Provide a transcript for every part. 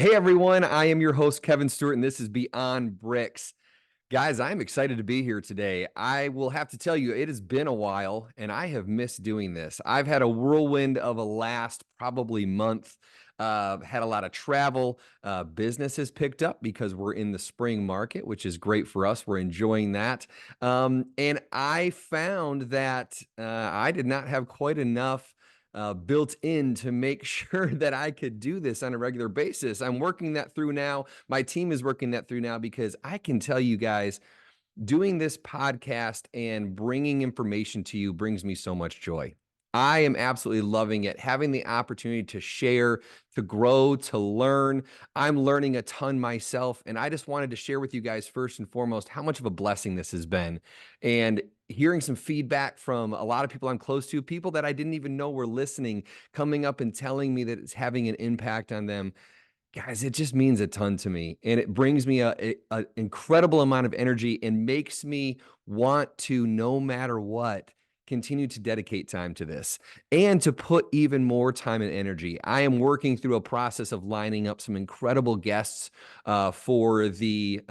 Hey everyone, I am your host, Kevin Stewart, and this is Beyond Bricks. Guys, I'm excited to be here today. I will have to tell you, it has been a while, and I have missed doing this. I've had a whirlwind of a last probably month. Had a lot of travel. Business has picked up because we're in the spring market, which is great for us. We're enjoying that. And I found that I did not have quite enough built in to make sure that I could do this on a regular basis. I'm working that through now. My team is working that through now because I can tell you guys, doing this podcast and bringing information to you brings me so much joy. I am absolutely loving it. Having the opportunity to share, to grow, to learn. I'm learning a ton myself. And I just wanted to share with you guys, first and foremost, how much of a blessing this has been. And hearing some feedback from a lot of people I'm close to, people that I didn't even know were listening, coming up and telling me that it's having an impact on them. Guys, it just means a ton to me, and it brings me a incredible amount of energy and makes me want to, no matter what, continue to dedicate time to this and to put even more time and energy. I am working through a process of lining up some incredible guests for the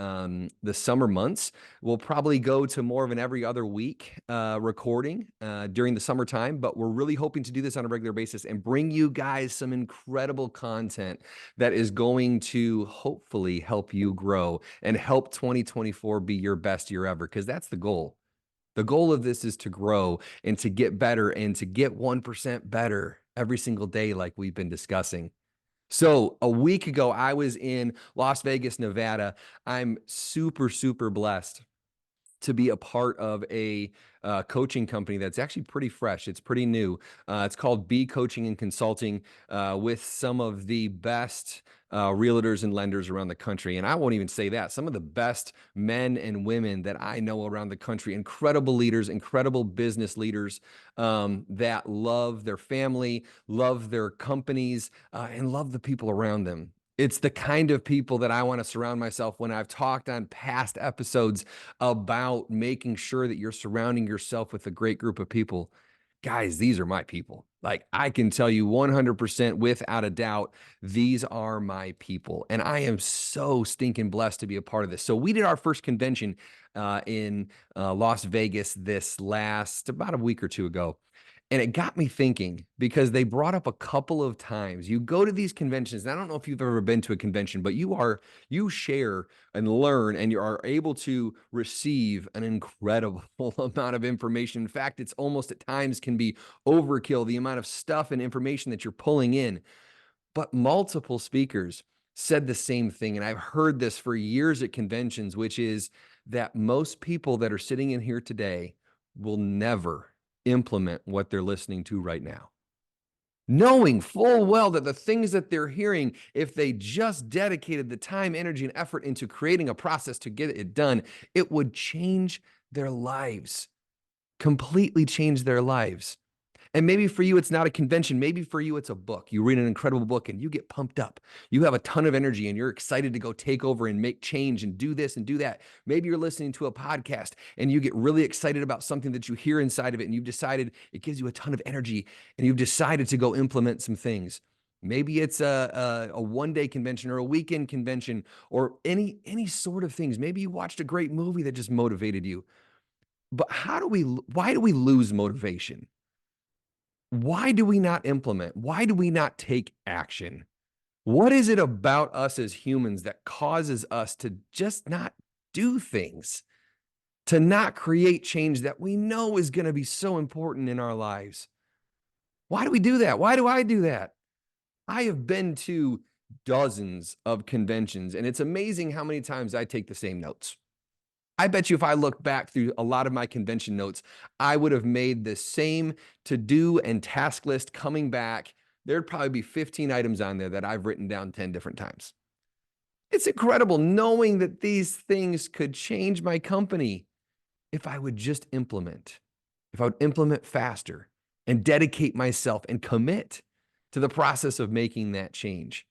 summer months. We'll probably go to more of an every other week recording during the summertime, but we're really hoping to do this on a regular basis and bring you guys some incredible content that is going to hopefully help you grow and help 2024 be your best year ever, because that's the goal. The goal of this is to grow and to get better and to get 1% better every single day, like we've been discussing. So a week ago, I was in Las Vegas, Nevada. I'm super, super blessed to be a part of a coaching company that's actually pretty fresh. It's pretty new. It's called B Coaching and Consulting with some of the best realtors and lenders around the country. And I won't even say that. Some of the best men and women that I know around the country, incredible leaders, incredible business leaders that love their family, love their companies, and love the people around them. It's the kind of people that I want to surround myself when I've talked on past episodes about making sure that you're surrounding yourself with a great group of people. Guys, these are my people. Like, I can tell you 100% without a doubt, these are my people. And I am so stinking blessed to be a part of this. So we did our first convention in Las Vegas this last about a week or two ago. And it got me thinking because they brought up a couple of times. You go to these conventions, and I don't know if you've ever been to a convention, but you share and learn, and you are able to receive an incredible amount of information. In fact, it's almost at times can be overkill, the amount of stuff and information that you're pulling in. But multiple speakers said the same thing. And I've heard this for years at conventions, which is that most people that are sitting in here today will never implement what they're listening to right now, knowing full well that the things that they're hearing, if they just dedicated the time, energy, and effort into creating a process to get it done, it would change their lives, completely change their lives. And maybe for you, it's not a convention. Maybe for you, it's a book. You read an incredible book and you get pumped up. You have a ton of energy and you're excited to go take over and make change and do this and do that. Maybe you're listening to a podcast and you get really excited about something that you hear inside of it, and you've decided it gives you a ton of energy and you've decided to go implement some things. Maybe it's a one-day convention or a weekend convention or any sort of things. Maybe you watched a great movie that just motivated you. But why do we lose motivation? Why do we not implement? Why do we not take action? What is it about us as humans that causes us to just not do things, to not create change that we know is going to be so important in our lives? Why do we do that? Why do I do that? I have been to dozens of conventions, and it's amazing how many times I take the same notes. I bet you if I look back through a lot of my convention notes, I would have made the same to-do and task list coming back. There'd probably be 15 items on there that I've written down 10 different times. It's incredible knowing that these things could change my company if I would just implement, if I would implement faster and dedicate myself and commit to the process of making that change.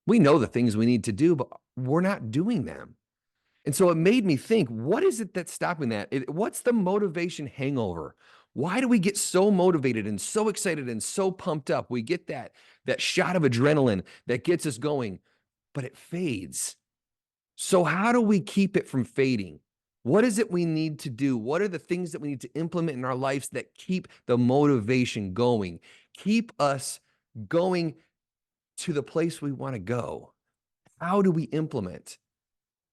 We know the things we need to do, but we're not doing them. And so it made me think, what is it that's stopping that? What's the motivation hangover? Why do we get so motivated and so excited and so pumped up? We get that shot of adrenaline that gets us going. but it fades. So how do we keep it from fading? What is it we need to do? What are the things that we need to implement in our lives that keep the motivation going, keep us going to the place we want to go? How do we implement?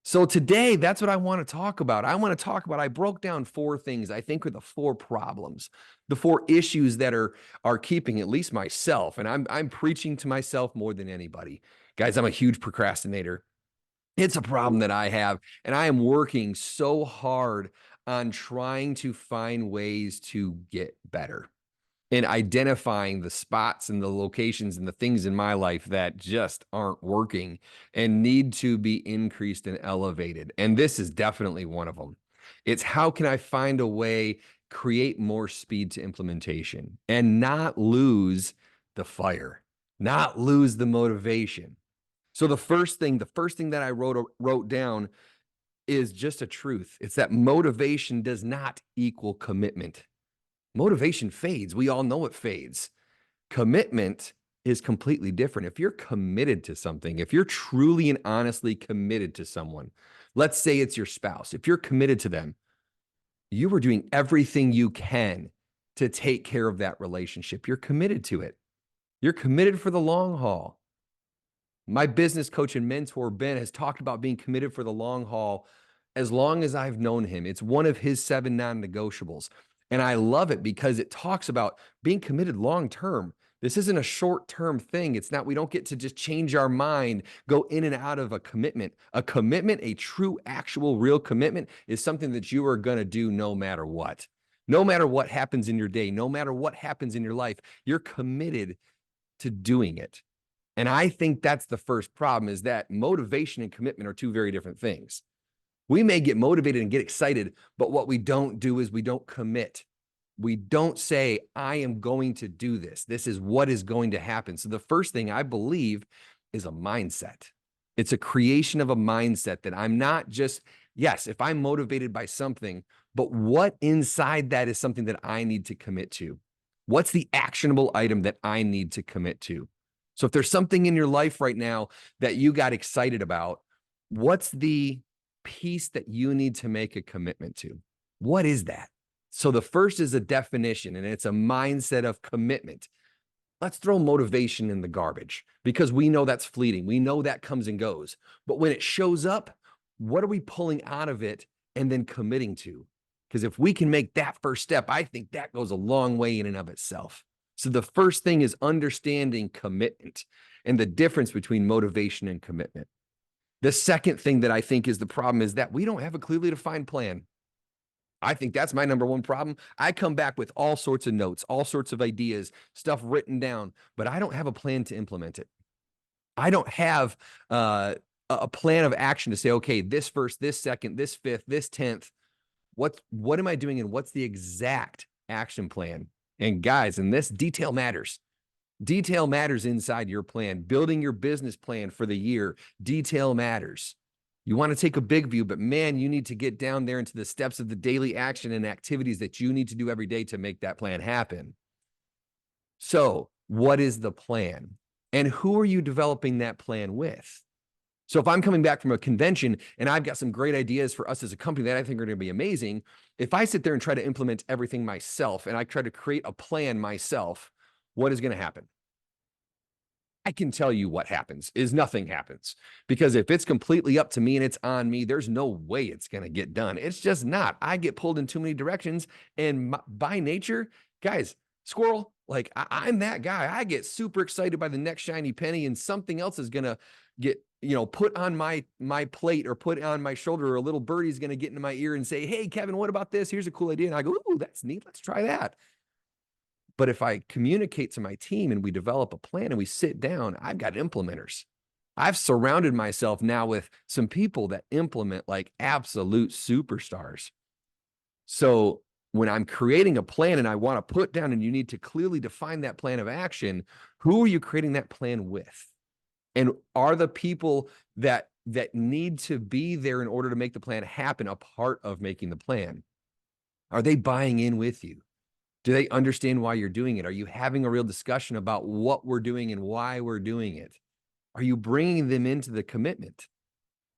So today, that's what I want to talk about. I broke down 4 things I think are the 4 problems, the 4 issues that are keeping at least myself, and I'm preaching to myself more than anybody. Guys, I'm a huge procrastinator. It's a problem that I have, and I am working so hard on trying to find ways to get better and identifying the spots and the locations and the things in my life that just aren't working and need to be increased and elevated. And this is definitely one of them. It's how can I find a way, create more speed to implementation and not lose the fire, not lose the motivation. So the first thing that I wrote down is just a truth. It's that motivation does not equal commitment. Motivation fades. We all know it fades. Commitment is completely different. If you're committed to something, if you're truly and honestly committed to someone, let's say it's your spouse, if you're committed to them, you are doing everything you can to take care of that relationship. You're committed to it. You're committed for the long haul. My business coach and mentor, Ben, has talked about being committed for the long haul as long as I've known him. It's one of his 7 non-negotiables. And I love it because it talks about being committed long term. This isn't a short term thing. It's not, we don't get to just change our mind, go in and out of a commitment. A commitment, a true, actual, real commitment is something that you are going to do no matter what. No matter what happens in your day, no matter what happens in your life, you're committed to doing it. And I think that's the first problem, is that motivation and commitment are 2 very different things. We may get motivated and get excited, but what we don't do is we don't commit. We don't say, I am going to do this. This is what is going to happen. So the first thing I believe is a mindset. It's a creation of a mindset that I'm not just, yes, if I'm motivated by something, but what inside that is something that I need to commit to? What's the actionable item that I need to commit to? So if there's something in your life right now that you got excited about, what's the piece that you need to make a commitment to? What is that? So the first is a definition, and it's a mindset of commitment. Let's throw motivation in the garbage because we know that's fleeting. We know that comes and goes. But when it shows up, what are we pulling out of it and then committing to? Because if we can make that first step, I think that goes a long way in and of itself. So the first thing is understanding commitment and the difference between motivation and commitment. The second thing that I think is the problem is that we don't have a clearly defined plan. I think that's my number 1 problem. I come back with all sorts of notes, all sorts of ideas, stuff written down, but I don't have a plan to implement it. I don't have a plan of action to say, okay, this first, this second, this fifth, this 10th, what am I doing and what's the exact action plan? And guys, in this, detail matters. Detail matters inside your plan. Building your business plan for the year, detail matters. You want to take a big view, but man, you need to get down there into the steps of the daily action and activities that you need to do every day to make that plan happen. So, what is the plan? And who are you developing that plan with? So if I'm coming back from a convention and I've got some great ideas for us as a company that I think are going to be amazing, if I sit there and try to implement everything myself and I try to create a plan myself, what is going to happen? I can tell you what happens is nothing happens, because if it's completely up to me and it's on me, there's no way it's going to get done. It's just not. I get pulled in too many directions, and by nature, guys, squirrel, like I'm that guy. I get super excited by the next shiny penny, and something else is going to get, put on my plate or put on my shoulder, or a little birdie's going to get into my ear and say, hey, Kevin, what about this? Here's a cool idea. And I go, ooh, that's neat. Let's try that. But if I communicate to my team and we develop a plan and we sit down, I've got implementers. I've surrounded myself now with some people that implement like absolute superstars. So when I'm creating a plan and I want to put down, and you need to clearly define that plan of action, who are you creating that plan with? And are the people that need to be there in order to make the plan happen a part of making the plan? Are they buying in with you? Do they understand why you're doing it? Are you having a real discussion about what we're doing and why we're doing it? Are you bringing them into the commitment?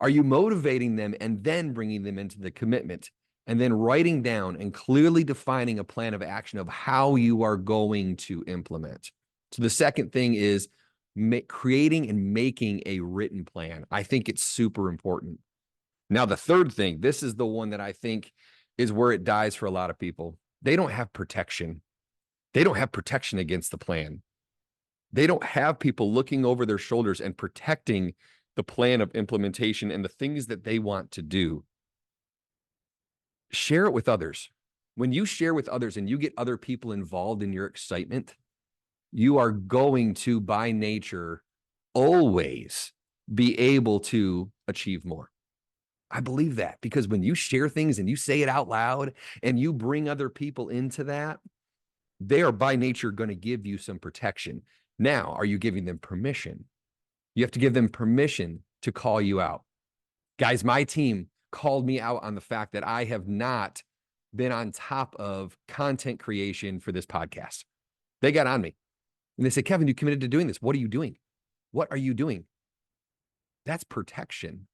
Are you motivating them and then bringing them into the commitment? And then writing down and clearly defining a plan of action of how you are going to implement. So the second thing is creating and making a written plan. I think it's super important. Now, the third thing, this is the one that I think is where it dies for a lot of people. They don't have protection. They don't have protection against the plan. They don't have people looking over their shoulders and protecting the plan of implementation and the things that they want to do. Share it with others. When you share with others and you get other people involved in your excitement, you are going to, by nature, always be able to achieve more. I believe that because when you share things and you say it out loud and you bring other people into that, they are by nature going to give you some protection. Now, are you giving them permission? You have to give them permission to call you out. Guys, my team called me out on the fact that I have not been on top of content creation for this podcast. They got on me and they said, Kevin, you committed to doing this. What are you doing? What are you doing? That's protection.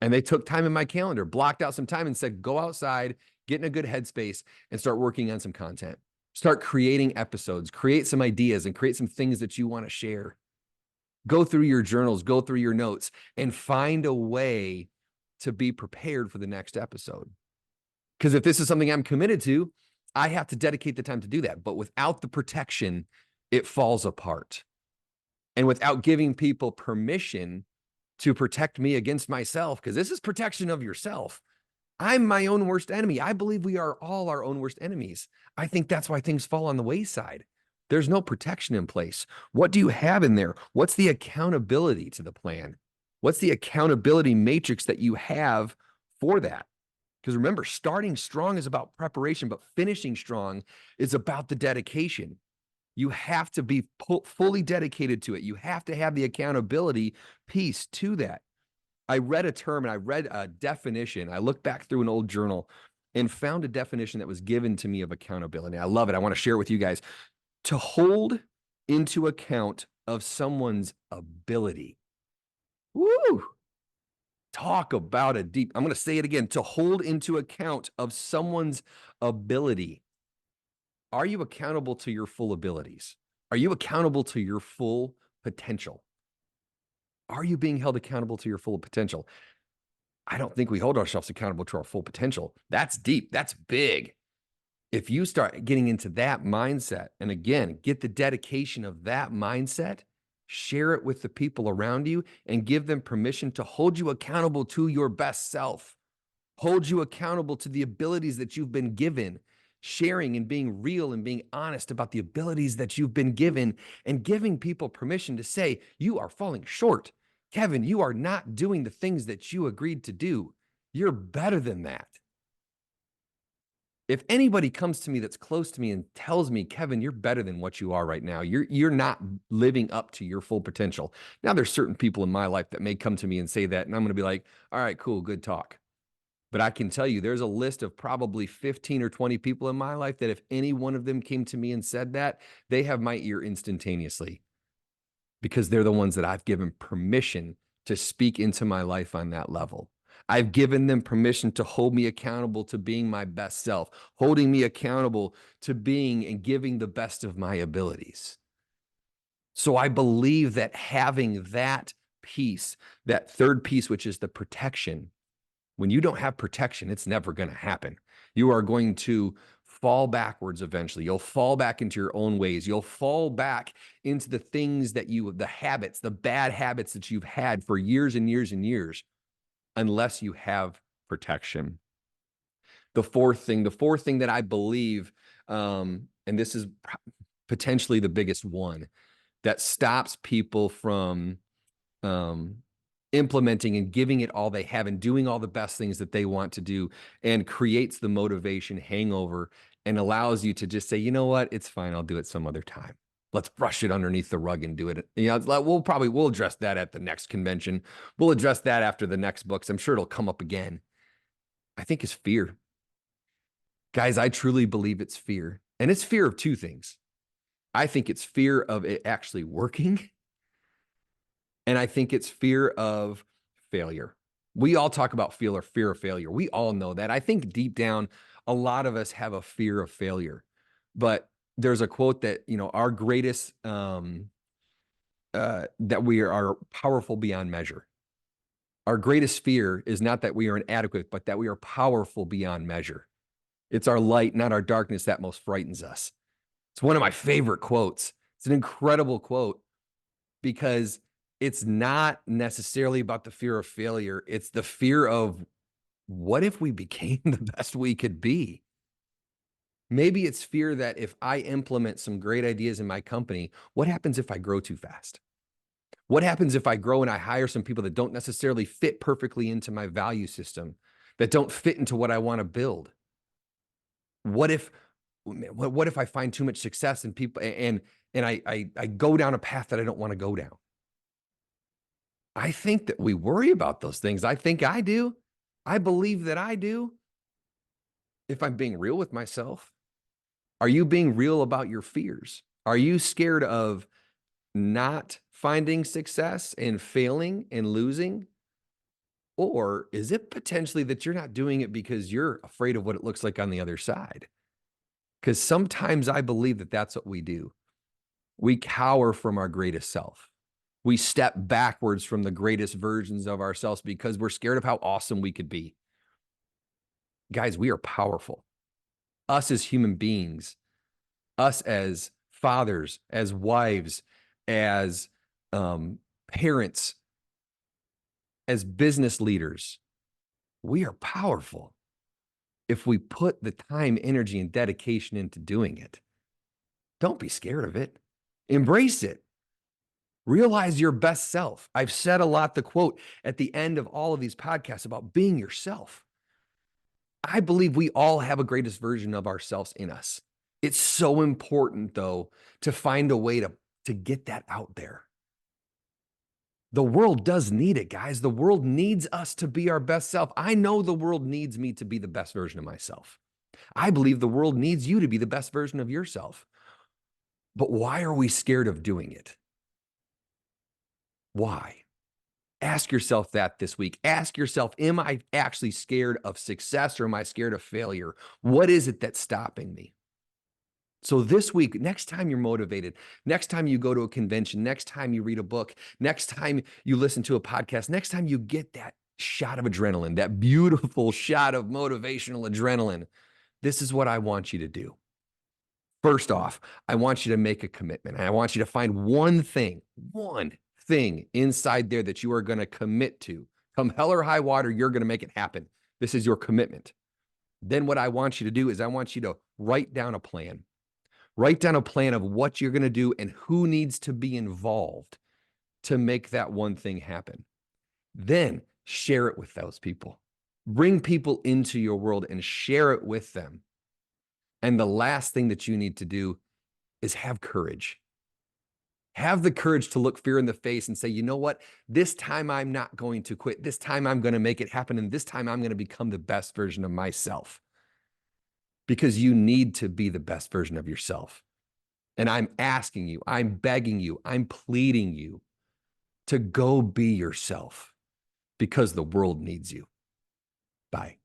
And they took time in my calendar, blocked out some time and said, go outside, get in a good headspace and start working on some content. Start creating episodes, create some ideas and create some things that you want to share. Go through your journals, go through your notes and find a way to be prepared for the next episode. Because if this is something I'm committed to, I have to dedicate the time to do that. But without the protection, it falls apart. And without giving people permission to protect me against myself, because this is protection of yourself. I'm my own worst enemy. I believe we are all our own worst enemies. I think that's why things fall on the wayside. There's no protection in place. What do you have in there? What's the accountability to the plan? What's the accountability matrix that you have for that? Because remember, starting strong is about preparation, but finishing strong is about the dedication. You have to be fully dedicated to it. You have to have the accountability piece to that. I read a term and I read a definition. I looked back through an old journal and found a definition that was given to me of accountability. I love it. I want to share it with you guys. To hold into account of someone's ability. Woo! Talk about a deep, I'm going to say it again, to hold into account of someone's ability. Are you accountable to your full abilities? Are you accountable to your full potential? Are you being held accountable to your full potential? I don't think we hold ourselves accountable to our full potential. That's deep. That's big. If you start getting into that mindset, and again, get the dedication of that mindset, share it with the people around you and give them permission to hold you accountable to your best self, hold you accountable to the abilities that you've been given, sharing and being real and being honest about the abilities that you've been given and giving people permission to say, you are falling short. Kevin, you are not doing the things that you agreed to do. You're better than that. If anybody comes to me that's close to me and tells me, Kevin, you're better than what you are right now. You're not living up to your full potential. Now, there's certain people in my life that may come to me and say that, and I'm going to be like, all right, cool, good talk. But I can tell you there's a list of probably 15 or 20 people in my life that if any one of them came to me and said that, they have my ear instantaneously because they're the ones that I've given permission to speak into my life on that level. I've given them permission to hold me accountable to being my best self, holding me accountable to being and giving the best of my abilities. So I believe that having that piece, that third piece, which is the protection, when you don't have protection, it's never going to happen. You are going to fall backwards eventually. You'll fall back into your own ways. You'll fall back into the things that the habits, the bad habits that you've had for years and years and years, unless you have protection. The fourth thing that I believe, and this is potentially the biggest one that stops people from implementing and giving it all they have and doing all the best things that they want to do and creates the motivation hangover and allows you to just say, you know what, it's fine. I'll do it some other time. Let's brush it underneath the rug and do it. You know, it's like, we'll address that at the next convention. We'll address that after the next books. I'm sure it'll come up again. I think it's fear. Guys, I truly believe it's fear. And it's fear of two things. I think it's fear of it actually working. And I think it's fear of failure. We all talk about fear of failure. We all know that. I think deep down, a lot of us have a fear of failure. But there's a quote that, our greatest, that we are powerful beyond measure. Our greatest fear is not that we are inadequate, but that we are powerful beyond measure. It's our light, not our darkness, that most frightens us. It's one of my favorite quotes. It's an incredible quote because it's not necessarily about the fear of failure. It's the fear of, what if we became the best we could be? Maybe it's fear that if I implement some great ideas in my company, what happens if I grow too fast? What happens if I grow and I hire some people that don't necessarily fit perfectly into my value system, that don't fit into what I want to build? What if I find too much success in people and I go down a path that I don't want to go down? I think that we worry about those things. I think I do. I believe that I do. If I'm being real with myself, are you being real about your fears? Are you scared of not finding success and failing and losing? Or is it potentially that you're not doing it because you're afraid of what it looks like on the other side? Because sometimes I believe that that's what we do. We cower from our greatest self. We step backwards from the greatest versions of ourselves because we're scared of how awesome we could be. Guys, we are powerful. Us as human beings, us as fathers, as wives, as parents, as business leaders, we are powerful if we put the time, energy, and dedication into doing it. Don't be scared of it. Embrace it. Realize your best self. I've said a lot, the quote at the end of all of these podcasts about being yourself. I believe we all have a greatest version of ourselves in us. It's so important, though, to find a way to get that out there. The world does need it, guys. The world needs us to be our best self. I know the world needs me to be the best version of myself. I believe the world needs you to be the best version of yourself. But why are we scared of doing it? Why? Ask yourself that this week. Ask yourself, am I actually scared of success or am I scared of failure? What is it that's stopping me? So this week, next time you're motivated, next time you go to a convention, next time you read a book, next time you listen to a podcast, next time you get that shot of adrenaline, that beautiful shot of motivational adrenaline, this is what I want you to do. First off, I want you to make a commitment. And I want you to find one thing inside there that you are going to commit to. Come hell or high water, you're going to make it happen. This is your commitment. Then what I want you to do is I want you to write down a plan. Write down a plan of what you're going to do and who needs to be involved to make that one thing happen. Then share it with those people. Bring people into your world and share it with them. And the last thing that you need to do is have courage. Have the courage to look fear in the face and say, you know what? This time I'm not going to quit. This time I'm going to make it happen. And this time I'm going to become the best version of myself. Because you need to be the best version of yourself. And I'm asking you, I'm begging you, I'm pleading you to go be yourself because the world needs you. Bye.